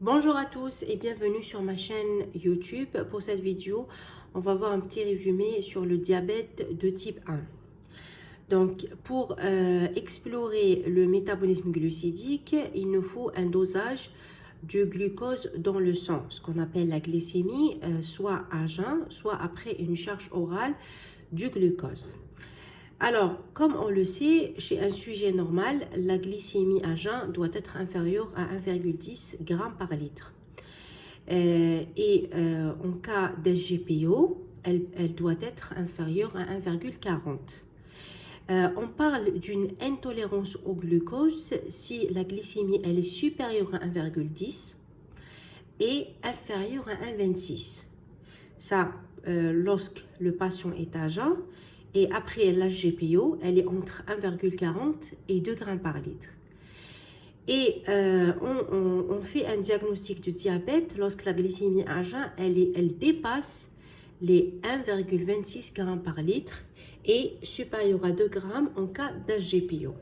Bonjour à tous et bienvenue sur ma chaîne YouTube. Pour cette vidéo, on va voir un petit résumé sur le diabète de type 1. Donc, pour explorer le métabolisme glucidique, il nous faut un dosage du glucose dans le sang, ce qu'on appelle la glycémie, soit à jeun, soit après une charge orale du glucose. Alors, comme on le sait, chez un sujet normal, la glycémie à jeun doit être inférieure à 1,10 g par litre. En cas d'SGPO, elle doit être inférieure à 1,40. On parle d'une intolérance au glucose si la glycémie elle est supérieure à 1,10 et inférieure à 1,26. Ça, lorsque le patient est à jeun. Et après l'HGPO, elle est entre 1,40 et 2 g par litre. Et on fait un diagnostic du diabète lorsque la glycémie à jeun, elle dépasse les 1,26 g par litre et supérieure à 2 g en cas d'HGPO.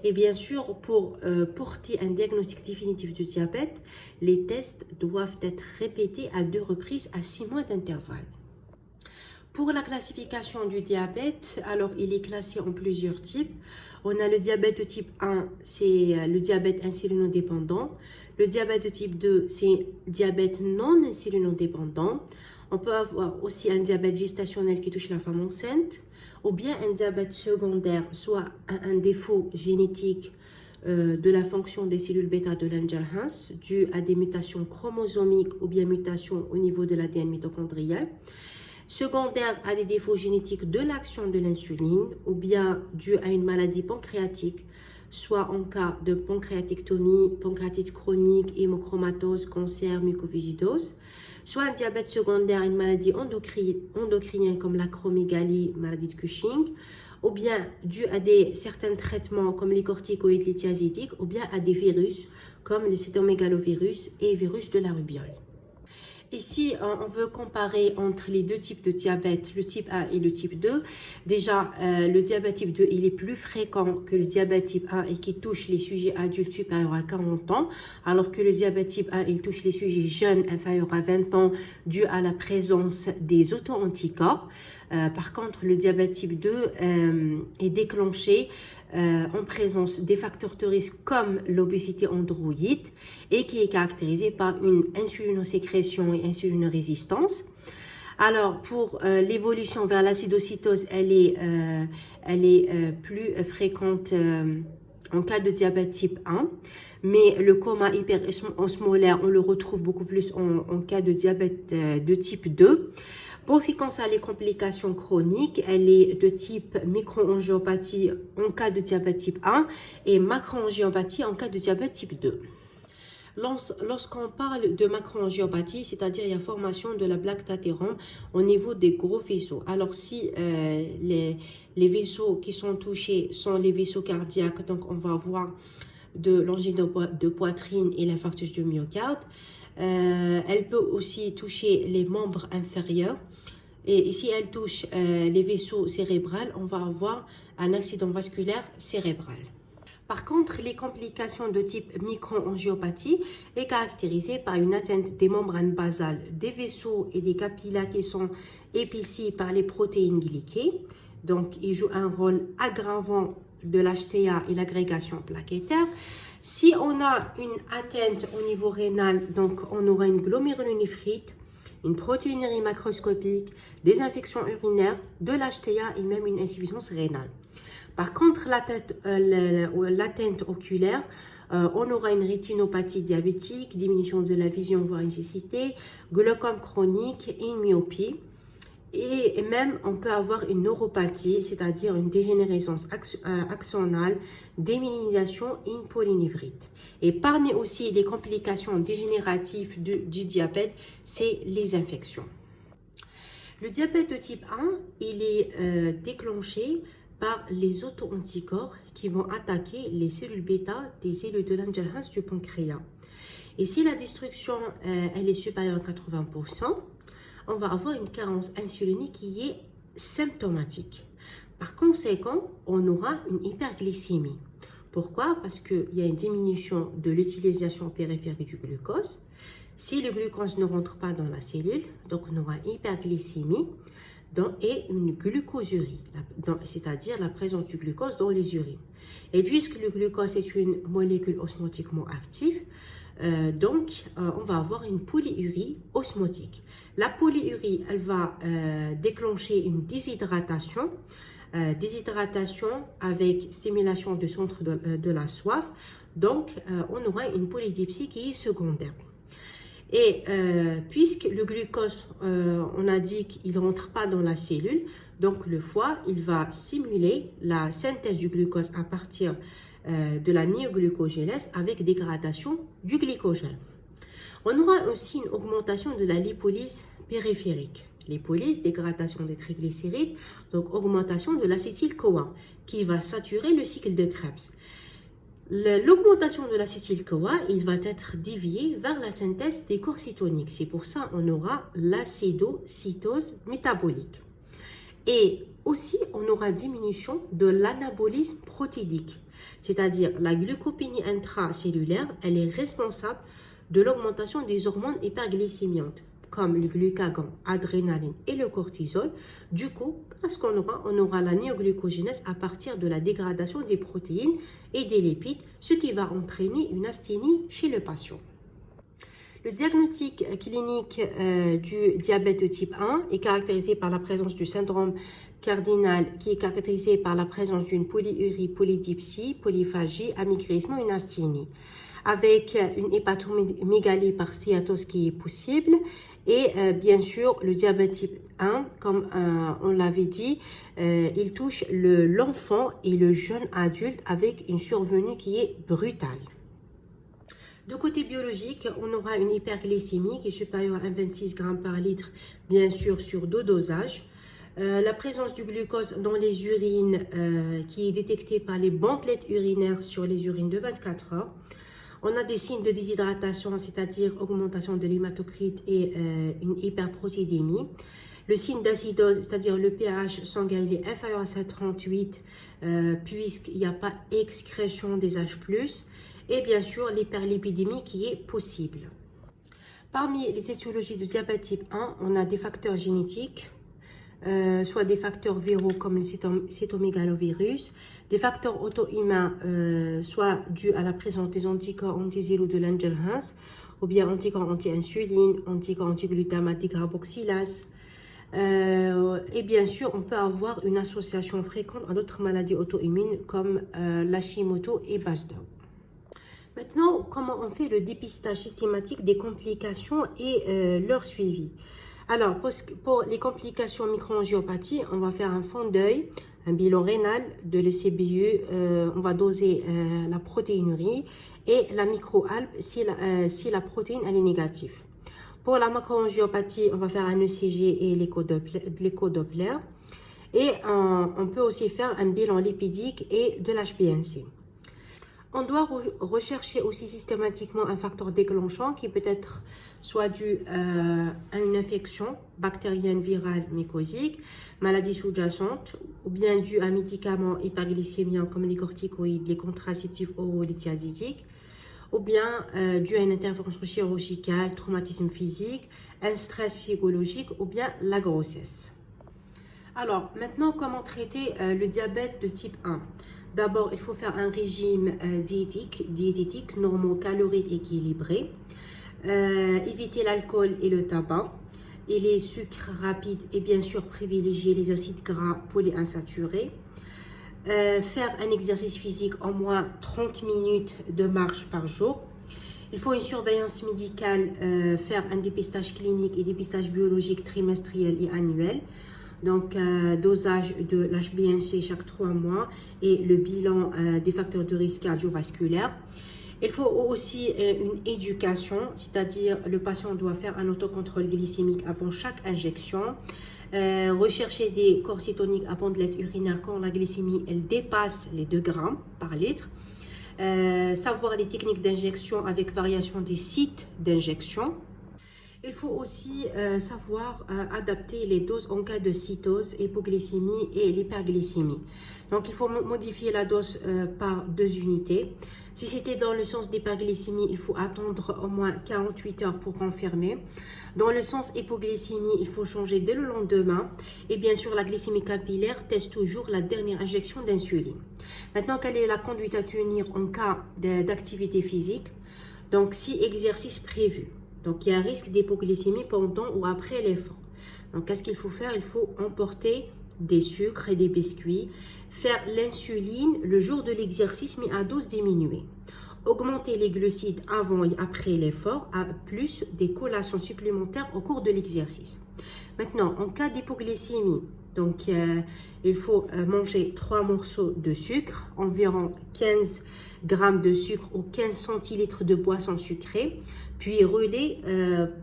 Et bien sûr, pour porter un diagnostic définitif du diabète, les tests doivent être répétés à 2 reprises à 6 mois d'intervalle. Pour la classification du diabète, alors il est classé en plusieurs types. On a le diabète de type 1, c'est le diabète insulinodépendant. Le diabète de type 2, c'est diabète non insulinodépendant. On peut avoir aussi un diabète gestationnel qui touche la femme enceinte, ou bien un diabète secondaire, soit un défaut génétique de la fonction des cellules bêta de Langerhans, dû à des mutations chromosomiques ou bien mutations au niveau de l'ADN mitochondrial. Secondaire à des défauts génétiques de l'action de l'insuline ou bien dû à une maladie pancréatique, soit en cas de pancréatectomie, pancréatite chronique, hémochromatose, cancer, mucoviscidose, soit un diabète secondaire à une maladie endocrinienne comme l'acromégalie, maladie de Cushing, ou bien dû à certains traitements comme les corticoïdes, les thiazidiques, ou bien à des virus comme le cytomégalovirus et virus de la rubiole. Ici, on veut comparer entre les deux types de diabète, le type 1 et le type 2. Déjà, le diabète type 2, il est plus fréquent que le diabète type 1 et qui touche les sujets adultes supérieurs à 40 ans, alors que le diabète type 1, il touche les sujets jeunes inférieurs à 20 ans dû à la présence des auto-anticorps. Par contre, le diabète type 2 est déclenché en présence des facteurs de risque comme l'obésité androïde et qui est caractérisée par une insulinosécrétion et insulinorésistance. Alors, pour l'évolution vers l'acidocystose, elle est plus fréquente en cas de diabète type 1, mais le coma hyperosmolaire, on le retrouve beaucoup plus en cas de diabète de type 2. Pour ce qui concerne les complications chroniques, elle est de type microangiopathie en cas de diabète type 1 et macroangiopathie en cas de diabète type 2. Lorsqu'on parle de macroangiopathie, c'est-à-dire il y a formation de la plaque d'athérome au niveau des gros vaisseaux. Alors si les vaisseaux qui sont touchés sont les vaisseaux cardiaques, donc on va avoir de l'angine de poitrine et l'infarctus du myocarde. Elle peut aussi toucher les membres inférieurs. Et si elle touche les vaisseaux cérébraux, on va avoir un accident vasculaire cérébral. Par contre, les complications de type microangiopathie est caractérisée par une atteinte des membranes basales des vaisseaux et des capillaires qui sont épicés par les protéines glyquées. Donc, ils jouent un rôle aggravant de l'HTA et l'agrégation plaquettaire. Si on a une atteinte au niveau rénal, donc on aura une glomérulonéphrite, une protéinurie macroscopique, des infections urinaires, de l'HTA et même une insuffisance rénale. Par contre, l'atteinte oculaire, on aura une rétinopathie diabétique, diminution de la vision voire une cécité, glaucome chronique et une myopie. Et même, on peut avoir une neuropathie, c'est-à-dire une dégénérescence axonale, démyélinisation et une polynévrite. Et parmi aussi les complications dégénératives du diabète, c'est les infections. Le diabète de type 1, il est déclenché par les auto-anticorps qui vont attaquer les cellules bêta des cellules de Langerhans du pancréas. Et si la destruction elle est supérieure à 80%, on va avoir une carence insulinique qui est symptomatique. Par conséquent, on aura une hyperglycémie. Pourquoi? Parce qu'il y a une diminution de l'utilisation périphérique du glucose. Si le glucose ne rentre pas dans la cellule, donc on aura hyperglycémie et une glucosurie, c'est-à-dire la présence du glucose dans les urines. Et puisque le glucose est une molécule osmotiquement active, on va avoir une polyurie osmotique. La polyurie, elle va déclencher une déshydratation, avec stimulation du centre de la soif. Donc, on aura une polydipsie qui est secondaire. Et puisque le glucose, on a dit qu'il ne rentre pas dans la cellule, donc le foie, il va stimuler la synthèse du glucose à partir de la néoglucogénèse avec dégradation du glycogène. On aura aussi une augmentation de la lipolyse périphérique. Lipolyse, dégradation des triglycérides, donc augmentation de l'acétyl-CoA qui va saturer le cycle de Krebs. L'augmentation de l'acétyl-CoA, il va être dévié vers la synthèse des corps cétoniques. C'est pour ça qu'on aura l'acidocytose métabolique. Et aussi, on aura diminution de l'anabolisme protidique, c'est-à-dire la glucopénie intracellulaire, elle est responsable de l'augmentation des hormones hyperglycémiantes, comme le glucagon, adrénaline et le cortisol. Du coup, qu'est-ce qu'on aura? On aura la néoglucogénèse à partir de la dégradation des protéines et des lipides, ce qui va entraîner une asthénie chez le patient. Le diagnostic clinique du diabète de type 1 est caractérisé par la présence du syndrome cardinal qui est caractérisé par la présence d'une polyurie, polydipsie, polyphagie, amigrisme ou une asthénie, avec une hépatomégalie par stéatose qui est possible. Et bien sûr, le diabète type 1, comme on l'avait dit, il touche l'enfant et le jeune adulte avec une survenue qui est brutale. De côté biologique, on aura une hyperglycémie qui est supérieure à 26 g par litre, bien sûr sur 2 dosages. La présence du glucose dans les urines qui est détectée par les bandelettes urinaires sur les urines de 24 heures. On a des signes de déshydratation, c'est-à-dire augmentation de l'hématocrite et une hyperprotéidémie. Le signe d'acidose, c'est-à-dire le pH sanguin est inférieur à 7,38 puisqu'il n'y a pas excrétion des H+. Et bien sûr, l'hyperlipidémie qui est possible. Parmi les étiologies du diabète type 1, on a des facteurs génétiques, soit des facteurs viraux comme le cytomégalovirus, des facteurs auto-immuns, soit dus à la présence des anticorps anti-zélo de Langerhans, ou bien anticorps anti-insuline, anticorps anti-glutamate décarboxylase. Et bien sûr, on peut avoir une association fréquente à d'autres maladies auto-immunes comme l'Hashimoto et Basdo. Maintenant, comment on fait le dépistage systématique des complications et leur suivi? Alors, pour les complications microangiopathie, on va faire un fond d'œil, un bilan rénal de l'ECBU, on va doser la protéinurie et la microalbe si la protéine elle est négative. Pour la macroangiopathie, on va faire un ECG et l'écho-Doppler. Et on peut aussi faire un bilan lipidique et de l'HbA1c. On doit rechercher aussi systématiquement un facteur déclenchant qui peut être soit dû à une infection bactérienne, virale, mycosique, maladie sous-jacente, ou bien dû à un médicament hyperglycémien comme les corticoïdes, les contraceptifs oraux, les thiazidiques, ou bien dû à une intervention chirurgicale, traumatisme physique, un stress psychologique, ou bien la grossesse. Alors, maintenant, comment traiter le diabète de type 1? D'abord, il faut faire un régime diététique normocalorique équilibré, éviter l'alcool et le tabac, et les sucres rapides et bien sûr privilégier les acides gras polyinsaturés, faire un exercice physique en moins 30 minutes de marche par jour. Il faut une surveillance médicale, faire un dépistage clinique et dépistage biologique trimestriel et annuel. Donc, dosage de l'HbA1c chaque 3 mois et le bilan des facteurs de risque cardiovasculaire. Il faut aussi une éducation, c'est-à-dire le patient doit faire un autocontrôle glycémique avant chaque injection, rechercher des corps cétoniques à bandelette urinaire quand la glycémie elle dépasse les 2 grammes par litre, savoir les techniques d'injection avec variation des sites d'injection. Il faut aussi savoir adapter les doses en cas de cytose, hypoglycémie et l'hyperglycémie. Donc, il faut modifier la dose par 2 unités. Si c'était dans le sens d'hyperglycémie, il faut attendre au moins 48 heures pour confirmer. Dans le sens hypoglycémie, il faut changer dès le lendemain. Et bien sûr, la glycémie capillaire teste toujours la dernière injection d'insuline. Maintenant, quelle est la conduite à tenir en cas d'activité physique? Donc, si exercice prévu. Donc, il y a un risque d'hypoglycémie pendant ou après l'effort. Donc, qu'est-ce qu'il faut faire? Il faut emporter des sucres et des biscuits, faire l'insuline le jour de l'exercice, mais à dose diminuée. Augmenter les glucides avant et après l'effort, à plus des collations supplémentaires au cours de l'exercice. Maintenant, en cas d'hypoglycémie, donc il faut manger 3 morceaux de sucre, environ 15 grammes de sucre ou 15 centilitres de boisson sucrée, puis relais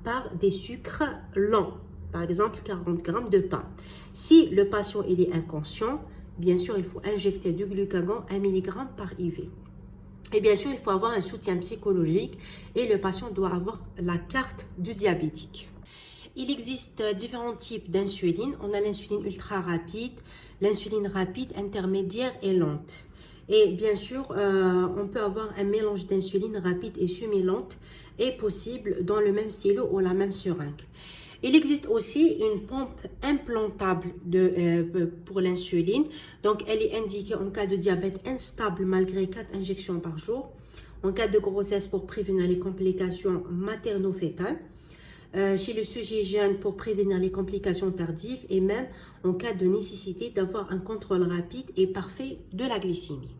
par des sucres lents, par exemple 40 grammes de pain. Si le patient il est inconscient, bien sûr, il faut injecter du glucagon 1 mg par IV. Et bien sûr, il faut avoir un soutien psychologique et le patient doit avoir la carte du diabétique. Il existe différents types d'insuline. On a l'insuline ultra rapide, l'insuline rapide, intermédiaire et lente. Et bien sûr, on peut avoir un mélange d'insuline rapide et semi-lente est possible dans le même stylo ou la même seringue. Il existe aussi une pompe implantable pour l'insuline. Donc, elle est indiquée en cas de diabète instable malgré 4 injections par jour. En cas de grossesse pour prévenir les complications materno-fétales. Chez le sujet jeune pour prévenir les complications tardives et même en cas de nécessité d'avoir un contrôle rapide et parfait de la glycémie.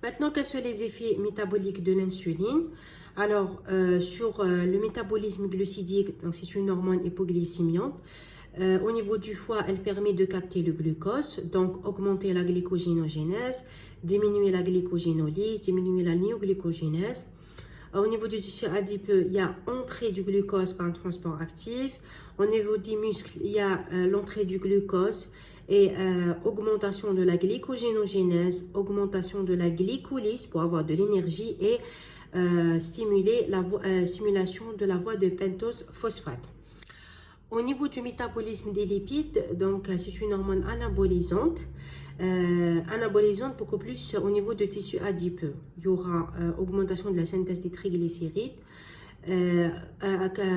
Maintenant, quels sont les effets métaboliques de l'insuline? Alors, sur le métabolisme glucidique, c'est une hormone hypoglycémiante. Au niveau du foie, elle permet de capter le glucose, donc augmenter la glycogénogénèse, diminuer la glycogénolyse, diminuer la néoglycogénèse. Au niveau du tissu adipeux, il y a entrée du glucose par un transport actif. Au niveau des muscles, il y a l'entrée du glucose et augmentation de la glycogénogénèse, augmentation de la glycolyse pour avoir de l'énergie et stimulation de la voie de pentose phosphate. Au niveau du métabolisme des lipides, donc c'est une hormone anabolisante. Anabolisante beaucoup plus au niveau du tissu adipeux. Il y aura augmentation de la synthèse des triglycérides,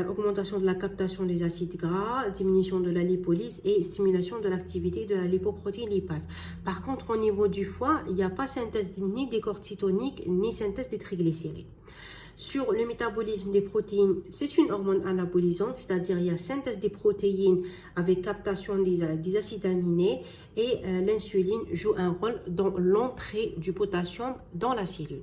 augmentation de la captation des acides gras, diminution de la lipolyse et stimulation de l'activité de la lipoprotéine lipase. Par contre, au niveau du foie, il n'y a pas synthèse ni des corticoïdes toniques ni synthèse des triglycérides. Sur le métabolisme des protéines, c'est une hormone anabolisante, c'est-à-dire il y a synthèse des protéines avec captation des acides aminés et l'insuline joue un rôle dans l'entrée du potassium dans la cellule.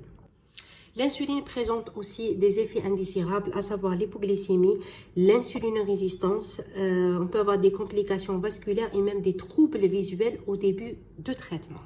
L'insuline présente aussi des effets indésirables, à savoir l'hypoglycémie, l'insulinorésistance. On peut avoir des complications vasculaires et même des troubles visuels au début de traitement.